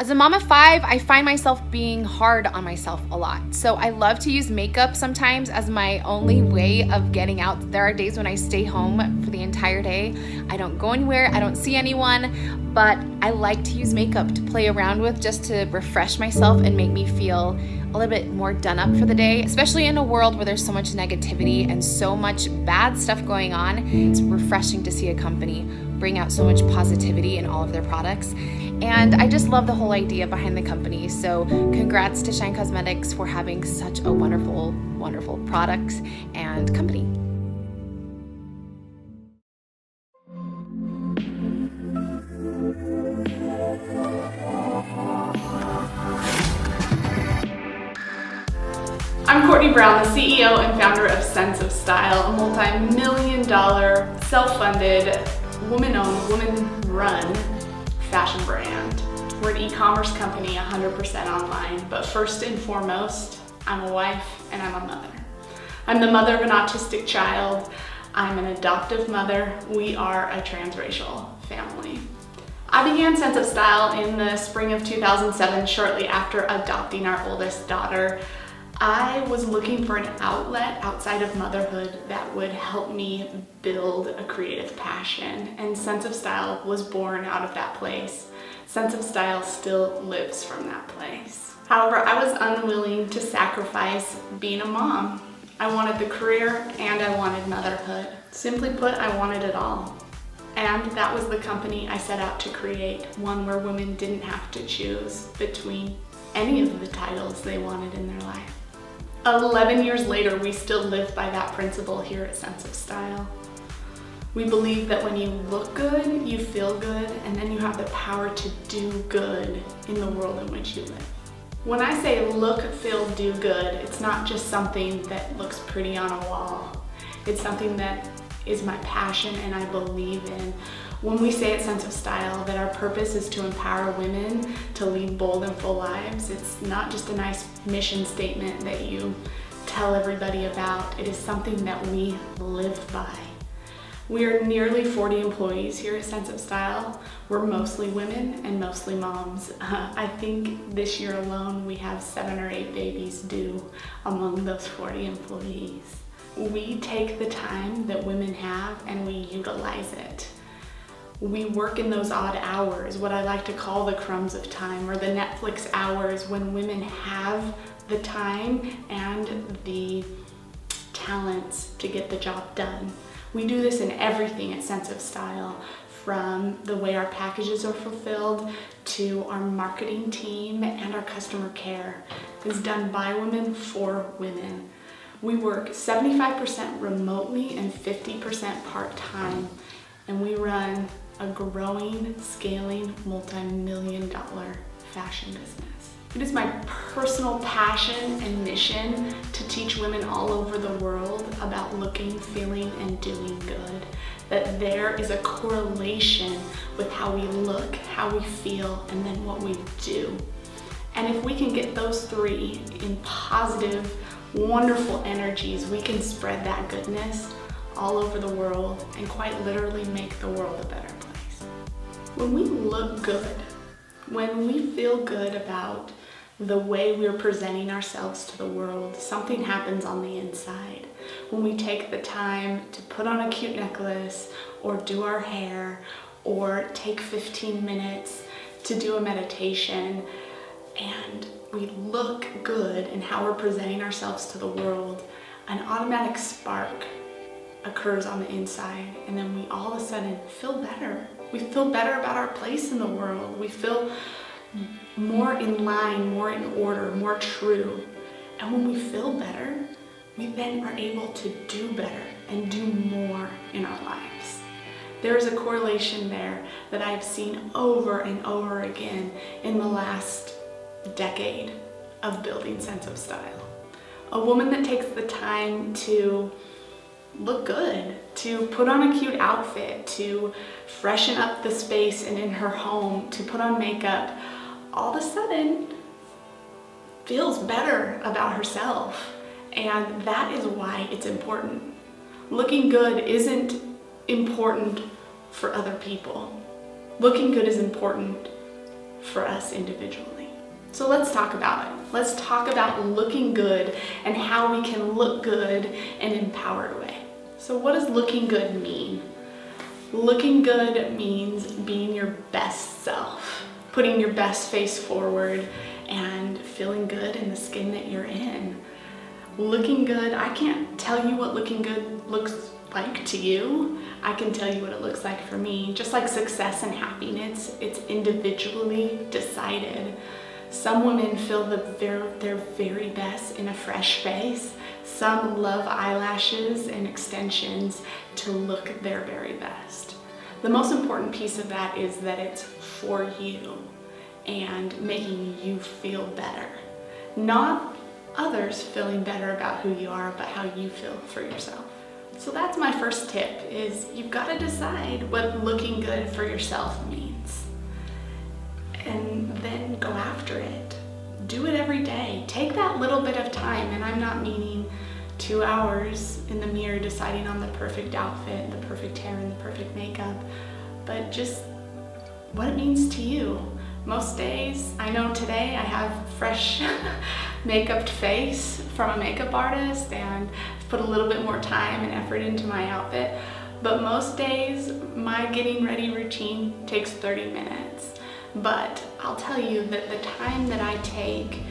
As a mom of 5, I find myself being hard on myself a lot. So I love to use makeup sometimes as my only way of getting out. There are days when I stay home for the entire day. I don't go anywhere, I don't see anyone, but I like to use makeup to play around with just to refresh myself and make me feel a little bit more done up for the day, especially in a world where there's so much negativity and so much bad stuff going on. It's refreshing to see a company bring out so much positivity in all of their products. And I just love the whole idea behind the company. So congrats to Shine Cosmetics for having such a wonderful, wonderful products and company. I'm Courtney Brown, the CEO and founder of Sense of Style, a multi-million-dollar, self-funded, woman-owned, woman-run fashion brand. We're an e-commerce company, 100% online, but first and foremost, I'm a wife and I'm a mother. I'm the mother of an autistic child. I'm an adoptive mother. We are a transracial family. I began Sense of Style in the spring of 2007, shortly after adopting our oldest daughter. I was looking for an outlet outside of motherhood that would help me build a creative passion, and Sense of Style was born out of that place. Sense of Style still lives from that place. However, I was unwilling to sacrifice being a mom. I wanted the career and I wanted motherhood. Simply put, I wanted it all. And that was the company I set out to create, one where women didn't have to choose between any of the titles they wanted in their life. 11 years later, we still live by that principle here at Sense of Style. We believe that when you look good, you feel good, and then you have the power to do good in the world in which you live. When I say look, feel, do good, it's not just something that looks pretty on a wall. It's something that is my passion and I believe in. When we say at Sense of Style that our purpose is to empower women to lead bold and full lives, it's not just a nice mission statement that you tell everybody about. It is something that we live by. We are nearly 40 employees here at Sense of Style. We're mostly women and mostly moms. I think this year alone we have 7 or 8 babies due among those 40 employees. We take the time that women have and we utilize it. We work in those odd hours, what I like to call the crumbs of time, or the Netflix hours, when women have the time and the talents to get the job done. We do this in everything at Sense of Style, from the way our packages are fulfilled to our marketing team and our customer care. It's done by women for women. We work 75% remotely and 50% part-time, and we run a growing, scaling, multi-million-dollar fashion business. It is my personal passion and mission to teach women all over the world about looking, feeling, and doing good. That there is a correlation with how we look, how we feel, and then what we do. And if we can get those three in positive, wonderful energies, we can spread that goodness all over the world and quite literally make the world a better place. When we look good, when we feel good about the way we're presenting ourselves to the world, something happens on the inside. When we take the time to put on a cute necklace or do our hair or take 15 minutes to do a meditation, and we look good in how we're presenting ourselves to the world, an automatic spark occurs on the inside, and then we all of a sudden feel better. We feel better about our place in the world. We feel more in line, more in order, more true. And when we feel better, we then are able to do better and do more in our lives. There is a correlation there that I've seen over and over again in the last decade of building Sense of Style. A woman that takes the time to look good, to put on a cute outfit, to freshen up the space and in her home, to put on makeup, all of a sudden feels better about herself. And that is why it's important. Looking good isn't important for other people. Looking good is important for us individually. So let's talk about it. Let's talk about looking good and how we can look good in an empowered way. So what does looking good mean? Looking good means being your best self, putting your best face forward and feeling good in the skin that you're in. Looking good, I can't tell you what looking good looks like to you. I can tell you what it looks like for me. Just like success and happiness, it's individually decided. Some women feel their very best in a fresh face. Some love eyelashes and extensions to look their very best. The most important piece of that is that it's for you and making you feel better. Not others feeling better about who you are, but how you feel for yourself. So that's my first tip, is you've got to decide what looking good for yourself means. And then go after it. Do it every day. Take that little bit of time, and I'm not meaning 2 hours in the mirror deciding on the perfect outfit, the perfect hair, and the perfect makeup, but just what it means to you. Most days, I know today I have fresh makeup face from a makeup artist and put a little bit more time and effort into my outfit, but most days my getting ready routine takes 30 minutes. But I'll tell you that the time that I take,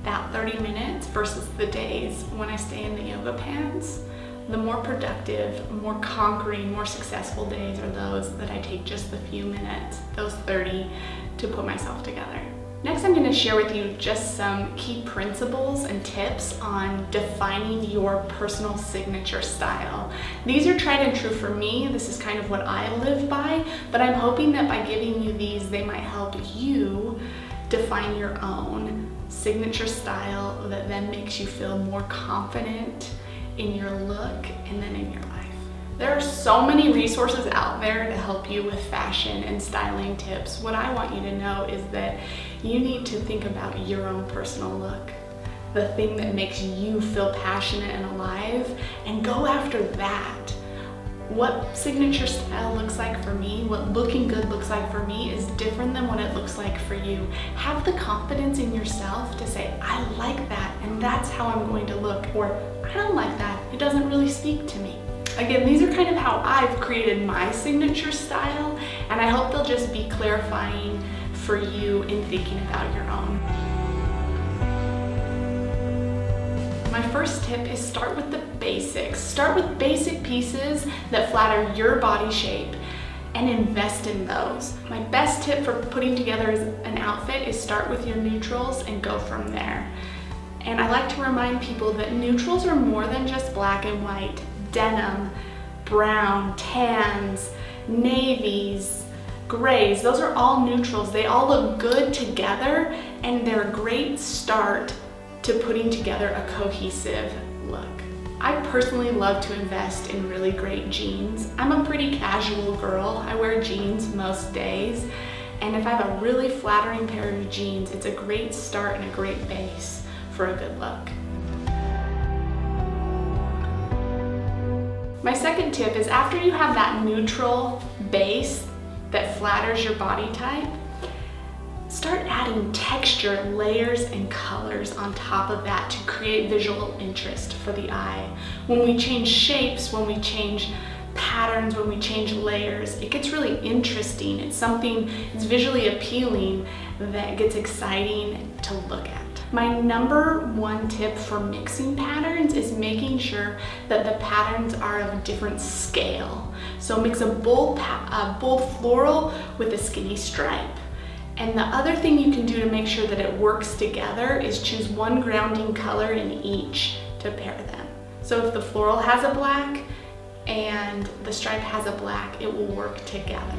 that 30 minutes versus the days when I stay in the yoga pants, the more productive, more conquering, more successful days are those that I take just the few minutes, those 30, to put myself together. Next, I'm going to share with you just some key principles and tips on defining your personal signature style. These are tried and true for me. This is kind of what I live by, but I'm hoping that by giving you these, they might help you define your own signature style that then makes you feel more confident in your look and then in your life. There are so many resources out there to help you with fashion and styling tips. What I want you to know is that you need to think about your own personal look, the thing that makes you feel passionate and alive, and go after that. What signature style looks like for me, what looking good looks like for me, is different than what it looks like for you. Have the confidence in yourself to say, I like that, and that's how I'm going to look, or I don't like that, it doesn't really speak to me. Again, these are kind of how I've created my signature style, and I hope they'll just be clarifying for you in thinking about your own. My first tip is start with the basics. Start with basic pieces that flatter your body shape and invest in those. My best tip for putting together an outfit is start with your neutrals and go from there. And I like to remind people that neutrals are more than just black and white. Denim, brown, tans, navies, grays, those are all neutrals. They all look good together, and they're a great start to putting together a cohesive look. I personally love to invest in really great jeans. I'm a pretty casual girl. I wear jeans most days, and if I have a really flattering pair of jeans, it's a great start and a great base for a good look. My second tip is, after you have that neutral base that flatters your body type, start adding texture, layers, and colors on top of that to create visual interest for the eye. When we change shapes, when we change patterns, when we change layers, it gets really interesting. It's something that's visually appealing that gets exciting to look at. My number one tip for mixing patterns is making sure that the patterns are of a different scale. So mix a bold floral with a skinny stripe. And the other thing you can do to make sure that it works together is choose one grounding color in each to pair them. So if the floral has a black and the stripe has a black, it will work together.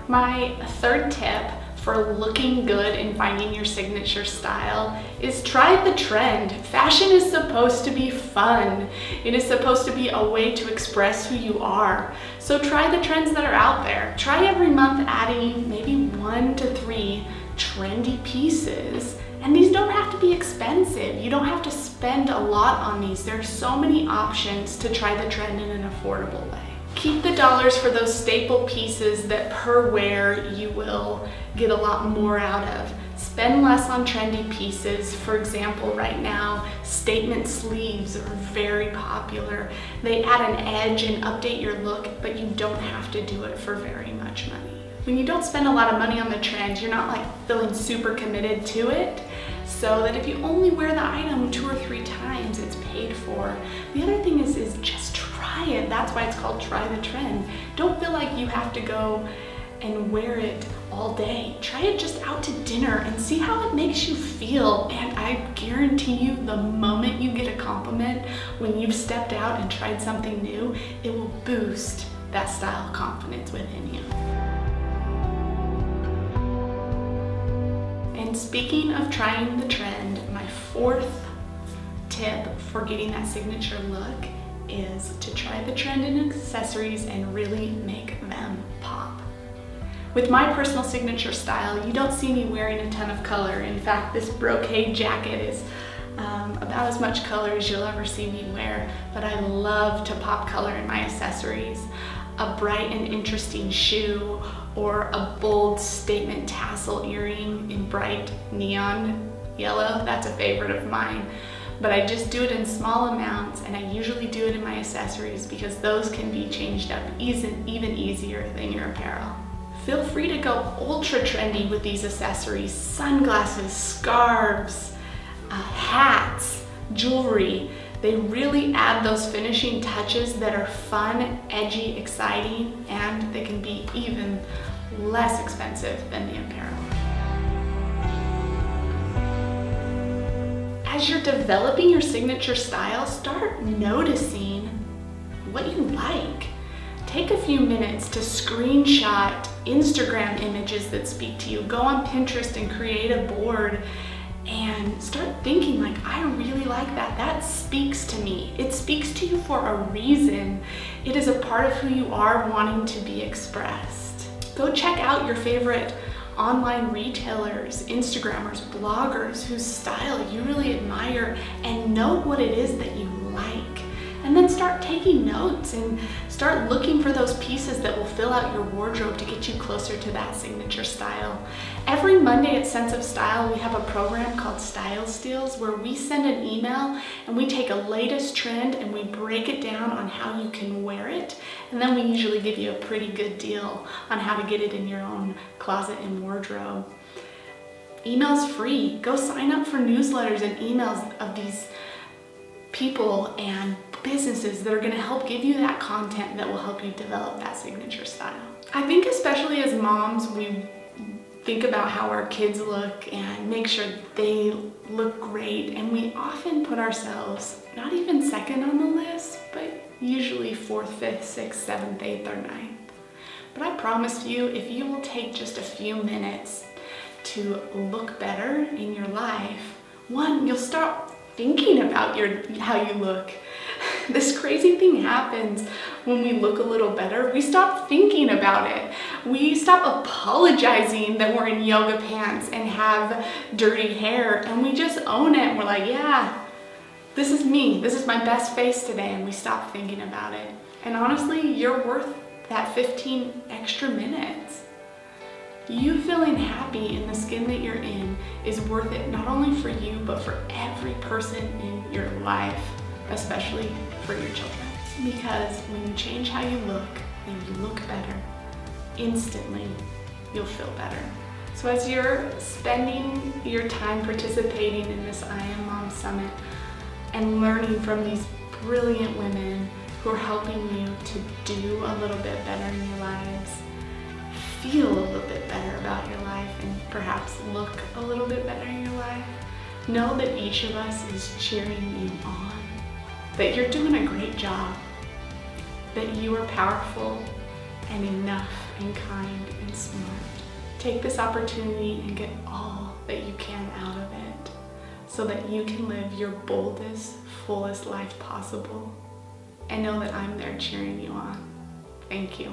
My third tip for looking good and finding your signature style is try the trend. Fashion is supposed to be fun. It is supposed to be a way to express who you are. So try the trends that are out there. Try every month adding maybe 1 to 3 trendy pieces. And these don't have to be expensive. You don't have to spend a lot on these. There are so many options to try the trend in an affordable way. Keep the dollars for those staple pieces that per wear you will get a lot more out of. Spend less on trendy pieces. For example, right now, statement sleeves are very popular. They add an edge and update your look, but you don't have to do it for very much money. When you don't spend a lot of money on the trends, you're not like feeling super committed to it, so that if you only wear the item 2 or 3 times, it's paid for. The other thing is just try it. That's why it's called try the trend. Don't feel like you have to go and wear it all day. Try it just out to dinner and see how it makes you feel. And I guarantee you, the moment you get a compliment when you've stepped out and tried something new, it will boost that style confidence within you. And speaking of trying the trend, my 4th tip for getting that signature look is to try the trend in accessories and really make them pop. With my personal signature style, you don't see me wearing a ton of color. In fact, this brocade jacket is about as much color as you'll ever see me wear, but I love to pop color in my accessories. A bright and interesting shoe or a bold statement tassel earring in bright neon yellow, that's a favorite of mine. But I just do it in small amounts, and I usually do it in my accessories because those can be changed up even easier than your apparel. Feel free to go ultra trendy with these accessories: sunglasses, scarves, hats, jewelry. They really add those finishing touches that are fun, edgy, exciting, and they can be even less expensive than the apparel. As you're developing your signature style, start noticing what you like. Take a few minutes to screenshot Instagram images that speak to you. Go on Pinterest and create a board and start thinking like, I really like that. That speaks to me. It speaks to you for a reason. It is a part of who you are wanting to be expressed. Go check out your favorite online retailers, Instagrammers, bloggers whose style you really admire, and note what it is that you like. And then start taking notes and start looking for those pieces that will fill out your wardrobe to get you closer to that signature style. Every Monday at Sense of Style, we have a program called Style Steals where we send an email and we take a latest trend and we break it down on how you can wear it. And then we usually give you a pretty good deal on how to get it in your own closet and wardrobe. Email's free. Go sign up for newsletters and emails of these people and businesses that are going to help give you that content that will help you develop that signature style. I think especially as moms, we think about how our kids look and make sure they look great, and we often put ourselves not even second on the list, but usually 4th, 5th, 6th, 7th, 8th, or 9th. But I promise you, if you will take just a few minutes to look better in your life, one, you'll start thinking about how you look. This crazy thing happens when we look a little better. We stop thinking about it. We stop apologizing that we're in yoga pants and have dirty hair, and we just own it. We're like, yeah, this is me. This is my best face today, and we stop thinking about it. And honestly, you're worth that 15 extra minutes. You feeling happy in the skin that you're in is worth it, not only for you, but for every person in your life, especially for your children. Because when you change how you look and you look better, instantly you'll feel better. So as you're spending your time participating in this I Am Mom Summit and learning from these brilliant women who are helping you to do a little bit better in your lives, feel a little bit better about your life, and perhaps look a little bit better in your life, know that each of us is cheering you on, that you're doing a great job, that you are powerful and enough and kind and smart. Take this opportunity and get all that you can out of it so that you can live your boldest, fullest life possible. And know that I'm there cheering you on. Thank you.